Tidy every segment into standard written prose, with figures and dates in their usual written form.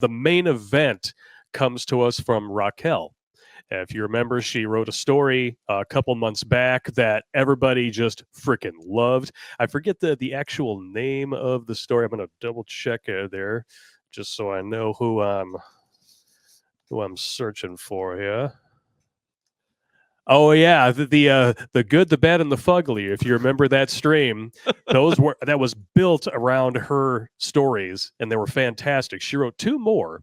The main event comes to us from Raquel. If you remember, she wrote a story a couple months back that everybody just freaking loved. I forget the actual name of the story. I'm going to double check there just so I know who I'm searching for here. Oh yeah, the good, the bad, and the fugly. If you remember that stream, that was built around her stories, and they were fantastic. She wrote two more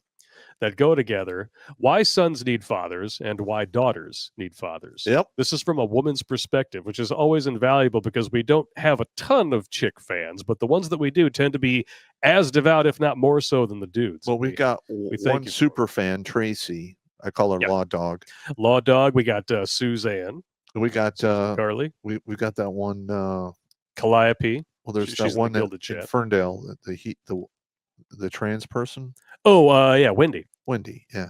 that go together: Why Sons Need Fathers and Why Daughters Need Fathers. Yep. This is from a woman's perspective, which is always invaluable because we don't have a ton of chick fans, but the ones that we do tend to be as devout, if not more so, than the dudes. Well, we got one super fan, Tracy. I call her Law Dog. Law Dog. We got Suzanne. We got Carly. We got that one Calliope. Well, there's that one in Ferndale, the trans person. Oh, yeah, Wendy. Wendy, yeah.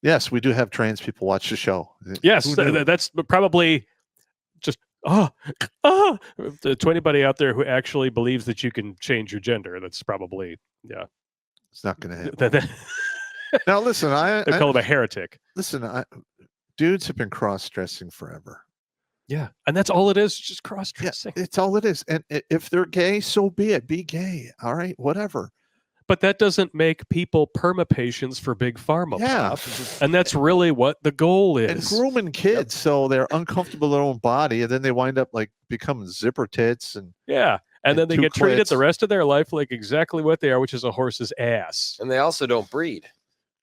Yes, we do have trans people watch the show. Yes, that's probably just to anybody out there who actually believes that you can change your gender. That's probably It's not going to happen. Now listen, they call him a heretic. Listen, dudes have been cross-dressing forever. Yeah, and that's all it is, just cross-dressing. Yeah, it's all it is. And if they're gay, so be it. Be gay. All right, whatever. But that doesn't make people perma-patients for big pharma. Yeah. Pop. And that's really what the goal is. And grooming kids so they're uncomfortable in their own body, and then they wind up like becoming zipper tits and and then they get treated the rest of their life like exactly what they are, which is a horse's ass. And they also don't breed.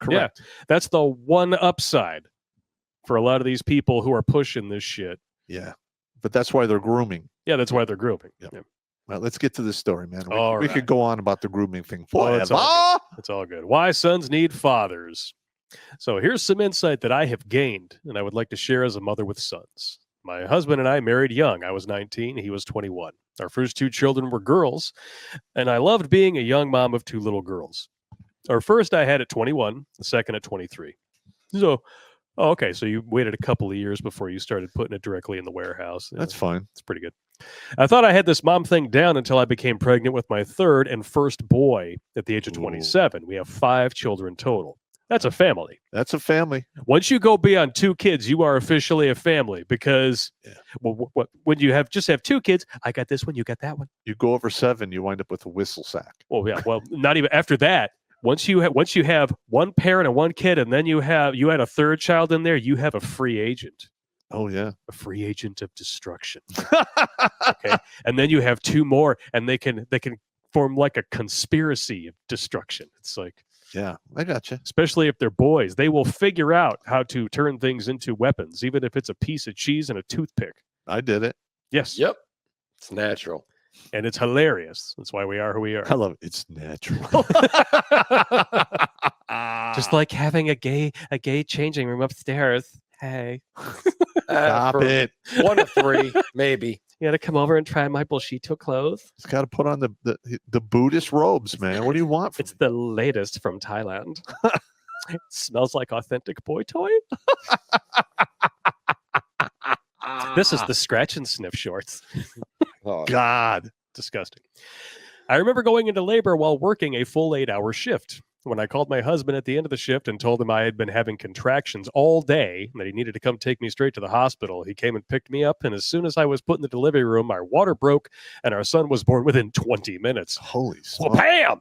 Correct. Yeah, that's the one upside for a lot of these people who are pushing this shit. Yeah, but that's why they're grooming. Yeah, that's why they're grooming. Yep. Yeah. Well, let's get to the story, man. We could go on about the grooming thing forever. It's all good. Why sons need fathers. So here's some insight that I have gained, and I would like to share as a mother with sons. My husband and I married young. I was 19. He was 21. Our first two children were girls, and I loved being a young mom of two little girls. Our first I had at 21, the second at 23. So, okay, so you waited a couple of years before you started putting it directly in the warehouse. That's fine. It's pretty good. I thought I had this mom thing down until I became pregnant with my third and first boy at the age of 27. We have 5 children total. That's a family. That's a family. Once you go beyond 2 kids, you are officially a family because when you have 2 kids, I got this one, you got that one. You go over 7, you wind up with a whistle sack. Oh yeah, well, not even after that. Once you have one parent and one kid, and then you had a third child in there, you have a free agent. Oh yeah, a free agent of destruction. Okay, and then you have 2 more, and they can form like a conspiracy of destruction. It's like, yeah, I got you. Especially if they're boys, they will figure out how to turn things into weapons, even if it's a piece of cheese and a toothpick. I did it. Yes. Yep. It's natural. And it's hilarious. That's why we are who we are. I love it. It's natural. Just like having a gay changing room upstairs. Hey. Stop it. 1 of 3, maybe. You got to come over and try my bullshito clothes. It's got to put on the Buddhist robes, man. What do you want? It's the latest from Thailand. It smells like authentic boy toy. This is the scratch and sniff shorts. Oh, God. Disgusting. I remember going into labor while working a full 8-hour shift. When I called my husband at the end of the shift and told him I had been having contractions all day and that he needed to come take me straight to the hospital, he came and picked me up, and as soon as I was put in the delivery room, our water broke and our son was born within 20 minutes. Holy smoke. Well, bam!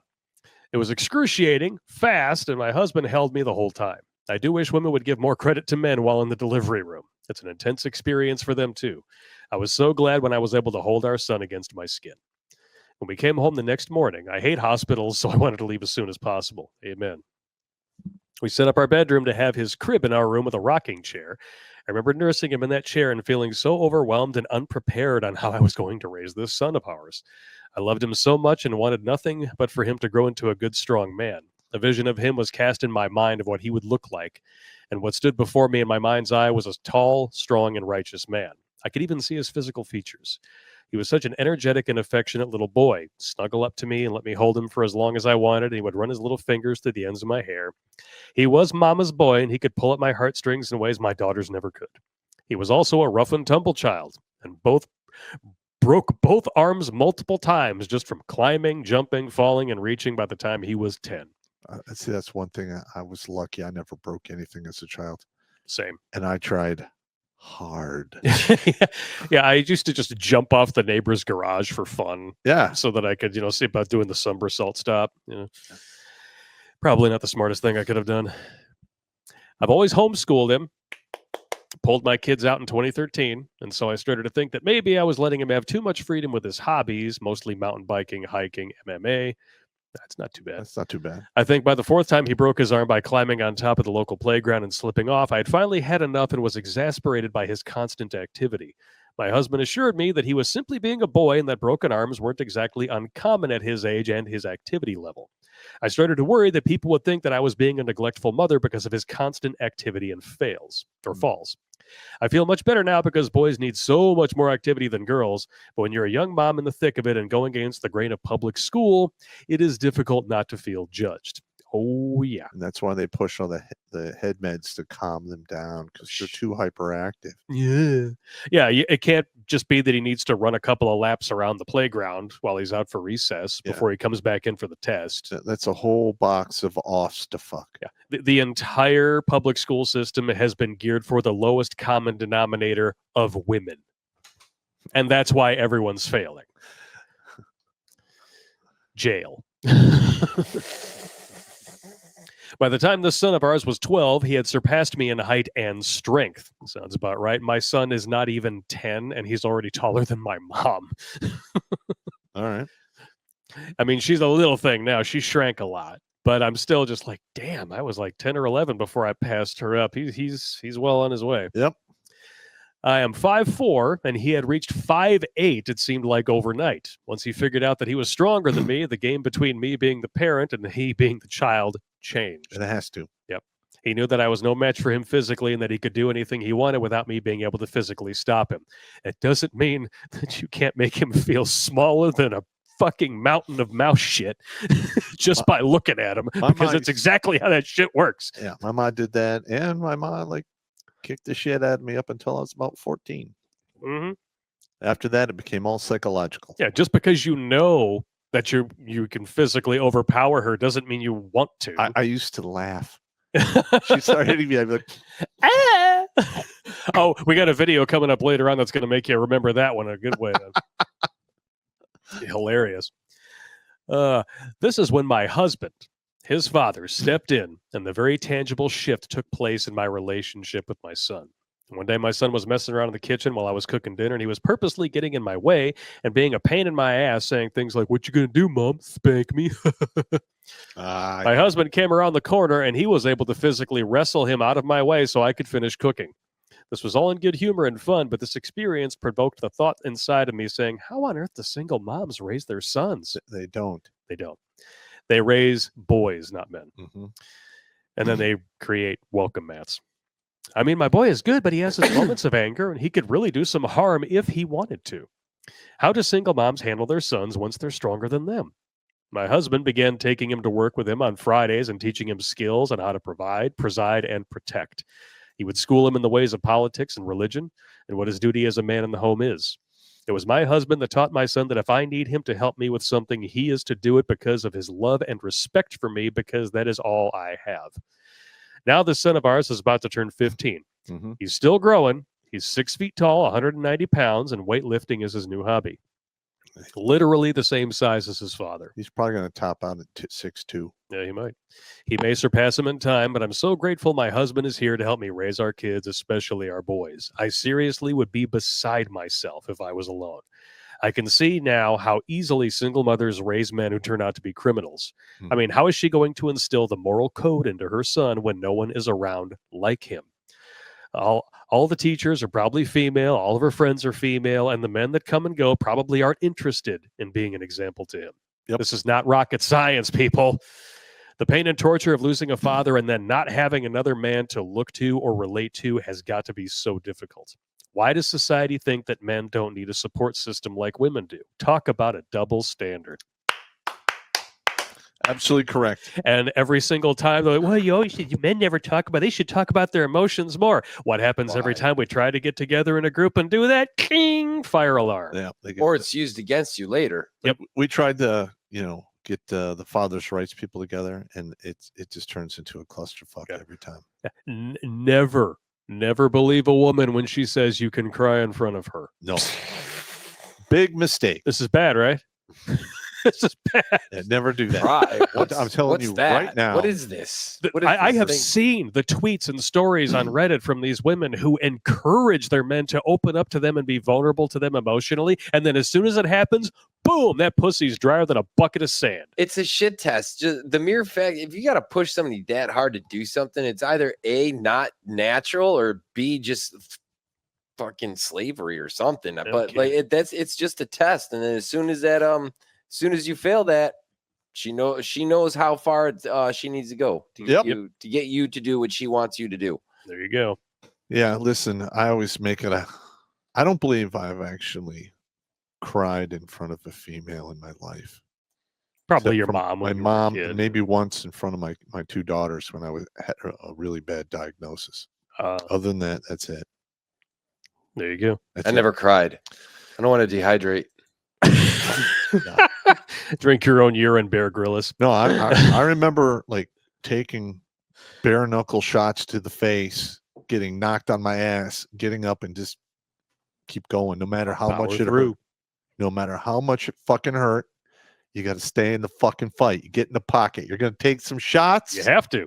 It was excruciating, fast, and my husband held me the whole time. I do wish women would give more credit to men while in the delivery room. It's an intense experience for them, too. I was so glad when I was able to hold our son against my skin. When we came home the next morning, I hate hospitals, so I wanted to leave as soon as possible. Amen. We set up our bedroom to have his crib in our room with a rocking chair. I remember nursing him in that chair and feeling so overwhelmed and unprepared on how I was going to raise this son of ours. I loved him so much and wanted nothing but for him to grow into a good, strong man. A vision of him was cast in my mind of what he would look like, and what stood before me in my mind's eye was a tall, strong, and righteous man. I could even see his physical features. He was such an energetic and affectionate little boy. Snuggle up to me and let me hold him for as long as I wanted, and he would run his little fingers through the ends of my hair. He was mama's boy, and he could pull at my heartstrings in ways my daughters never could. He was also a rough and tumble child, and broke both arms multiple times just from climbing, jumping, falling, and reaching by the time he was 10. See, that's one thing. I was lucky. I never broke anything as a child, Same. and I tried hard. Yeah, I used to just jump off the neighbor's garage for fun Yeah, so that I could, see about doing the somersault stop. Probably not the smartest thing I could have done. I've always homeschooled him, pulled my kids out in 2013, and so I started to think that maybe I was letting him have too much freedom with his hobbies, mostly mountain biking, hiking, MMA. That's not too bad. that's not too bad. I think by the fourth time he broke his arm by climbing on top of the local playground and slipping off, I had finally had enough and was exasperated by his constant activity. My husband assured me that he was simply being a boy and that broken arms weren't exactly uncommon at his age and his activity level. I started to worry that people would think that I was being a neglectful mother because of his constant activity and falls. I feel much better now because boys need so much more activity than girls, but when you're a young mom in the thick of it and going against the grain of public school, it is difficult not to feel judged. Oh, yeah. And that's why they push all the head meds to calm them down because they're too hyperactive. Yeah, it can't just be that he needs to run a couple of laps around the playground while he's out for recess before he comes back in for the test. That's a whole box of offs to fuck. Yeah, the entire public school system has been geared for the lowest common denominator of women. And that's why everyone's failing. Jail. By the time this son of ours was 12, he had surpassed me in height and strength. Sounds about right. My son is not even 10, and he's already taller than my mom. All right. I mean, she's a little thing now. She shrank a lot. But I'm still just like, damn, I was like 10 or 11 before I passed her up. He's well on his way. Yep. I am 5'4", and he had reached 5'8", it seemed like overnight. Once he figured out that he was stronger than me, the game between me being the parent and he being the child changed. It has to. Yep. He knew that I was no match for him physically and that he could do anything he wanted without me being able to physically stop him. It doesn't mean that you can't make him feel smaller than a fucking mountain of mouse shit just by looking at him, because it's exactly how that shit works. Yeah, my mom did that, and my mom kicked the shit out of me up until I was about 14. Mm-hmm. After that, it became all psychological. Yeah, just because you know that you can physically overpower her doesn't mean you want to. I used to laugh. She started hitting me. I'd be like, ah! Oh, we got a video coming up later on that's going to make you remember that one in a good way. Hilarious. This is when my husband, his father, stepped in, and the very tangible shift took place in my relationship with my son. One day, my son was messing around in the kitchen while I was cooking dinner, and he was purposely getting in my way and being a pain in my ass, saying things like, "What you gonna do, Mom? Spank me?" My husband came around the corner, and he was able to physically wrestle him out of my way so I could finish cooking. This was all in good humor and fun, but this experience provoked the thought inside of me saying, how on earth do single moms raise their sons? They don't. They don't. They raise boys, not men. Mm-hmm. And then they create welcome mats. I mean, my boy is good, but he has his moments of anger, and he could really do some harm if he wanted to. How do single moms handle their sons once they're stronger than them? My husband began taking him to work with him on Fridays and teaching him skills on how to provide, preside, and protect. He would school him in the ways of politics and religion and what his duty as a man in the home is. It was my husband that taught my son that if I need him to help me with something, he is to do it because of his love and respect for me, because that is all I have. Now this son of ours is about to turn 15. Mm-hmm. He's still growing. He's 6 feet tall, 190 pounds, and weightlifting is his new hobby. Literally the same size as his father. He's probably going to top out at 6'2". Yeah, he might. He may surpass him in time, but I'm so grateful my husband is here to help me raise our kids, especially our boys. I seriously would be beside myself if I was alone. I can see now how easily single mothers raise men who turn out to be criminals. I mean, how is she going to instill the moral code into her son when no one is around like him? All the teachers are probably female, all of her friends are female, and the men that come and go probably aren't interested in being an example to him. Yep. This is not rocket science, people. The pain and torture of losing a father and then not having another man to look to or relate to has got to be so difficult. Why does society think that men don't need a support system like women do? Talk about a double standard. Absolutely correct. And every single time they're like, well, men never talk about, they should talk about their emotions more. What happens every time we try to get together in a group and do that? King, fire alarm. Yeah. Or it's used against you later. Yep. We tried to, get the father's rights people together, and it just turns into a clusterfuck Yeah. every time. Never believe a woman when she says you can cry in front of her. No, big mistake. This is bad, right? This is bad. Yeah, never do that. Right. I'm telling what's you that? right now. What is this? What is I this have thing? seen the tweets and stories on Reddit from these women who encourage their men to open up to them and be vulnerable to them emotionally. And then as soon as it happens, boom, that pussy's drier than a bucket of sand. It's a shit test. Just the mere fact, if you got to push somebody that hard to do something, it's either A, not natural, or B, just fucking slavery or something. But like it's just a test. And then as soon as you fail that, she knows how far she needs to go to get you to do what she wants you to do. There you go. Yeah, listen, I always make it I don't believe I've actually cried in front of a female in my life. Probably Except your for mom. My when you were a mom, kid. maybe once in front of my two daughters when I had a really bad diagnosis. Other than that, that's it. There you go. That's I it. never cried. I don't want to dehydrate. Drink your own urine, Bear Grylls. No, I remember like taking bare knuckle shots to the face, getting knocked on my ass, getting up and just keep going, no matter how Power much it through. hurt. No matter how much it fucking hurt, you got to stay in the fucking fight. You get in the pocket. You're going to take some shots. You have to.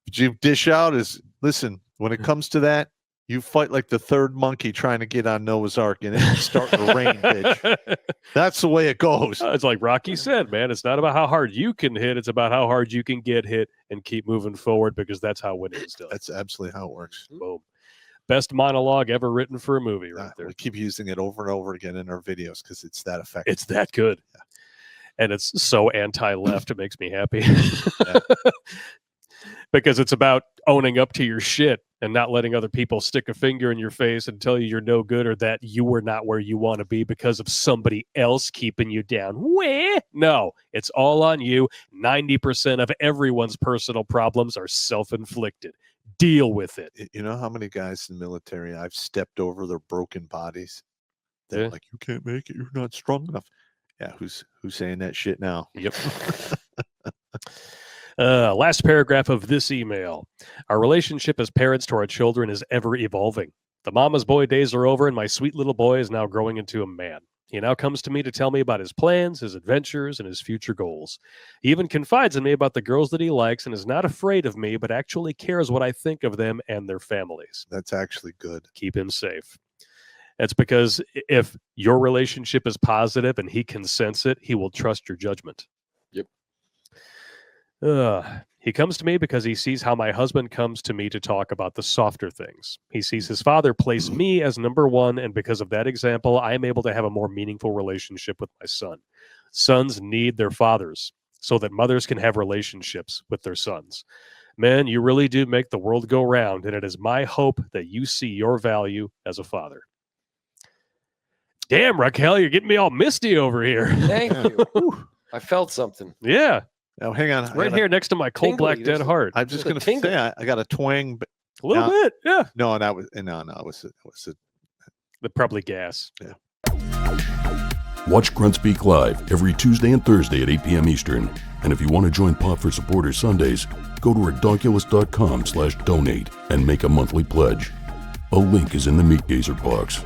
What you dish out is, listen, when it comes to that, you fight like the third monkey trying to get on Noah's Ark and it's starting to rain, bitch. That's the way it goes. It's like Rocky said, man. It's not about how hard you can hit. It's about how hard you can get hit and keep moving forward, because that's how winning is done. That's absolutely how it works. Boom. Best monologue ever written for a movie right there. We keep using it over and over again in our videos because it's that effective. It's that good. Yeah. And it's so anti-left, it makes me happy. Because it's about owning up to your shit and not letting other people stick a finger in your face and tell you you're no good or that you were not where you want to be because of somebody else keeping you down. Where? No, it's all on you. 90% of everyone's personal problems are self-inflicted. Deal with it. You know how many guys in the military I've stepped over their broken bodies? They're Yeah. like, you can't make it. You're not strong enough. Yeah, who's saying that shit now? Yep. Last paragraph of this email. Our relationship as parents to our children is ever evolving. The mama's boy days are over, and my sweet little boy is now growing into a man. He now comes to me to tell me about his plans, his adventures, and his future goals. He even confides in me about the girls that he likes and is not afraid of me, but actually cares what I think of them and their families. That's actually good. Keep him safe. That's because if your relationship is positive and he can sense it, he will trust your judgment. Yep. He comes to me because he sees how my husband comes to me to talk about the softer things. He sees his father place me as number one, and because of that example, I am able to have a more meaningful relationship with my son. Sons need their fathers so that mothers can have relationships with their sons. Men, you really do make the world go round, and it is my hope that you see your value as a father. Damn, Raquel, you're getting me all misty over here. Thank you. I felt something. Yeah. Now, hang on. Right here next to my cold tingly. black dead heart. I'm just There's going a to tingle. say I got a twang. But A little Now- bit, yeah. no, that was no, it was Probably gas. Watch Grunt Speak live every Tuesday and Thursday at 8 p.m. Eastern. And if you want to join Pop for Supporters Sundays, go to redonkulous.com/donate and make a monthly pledge. A link is in the Meat Gazer box.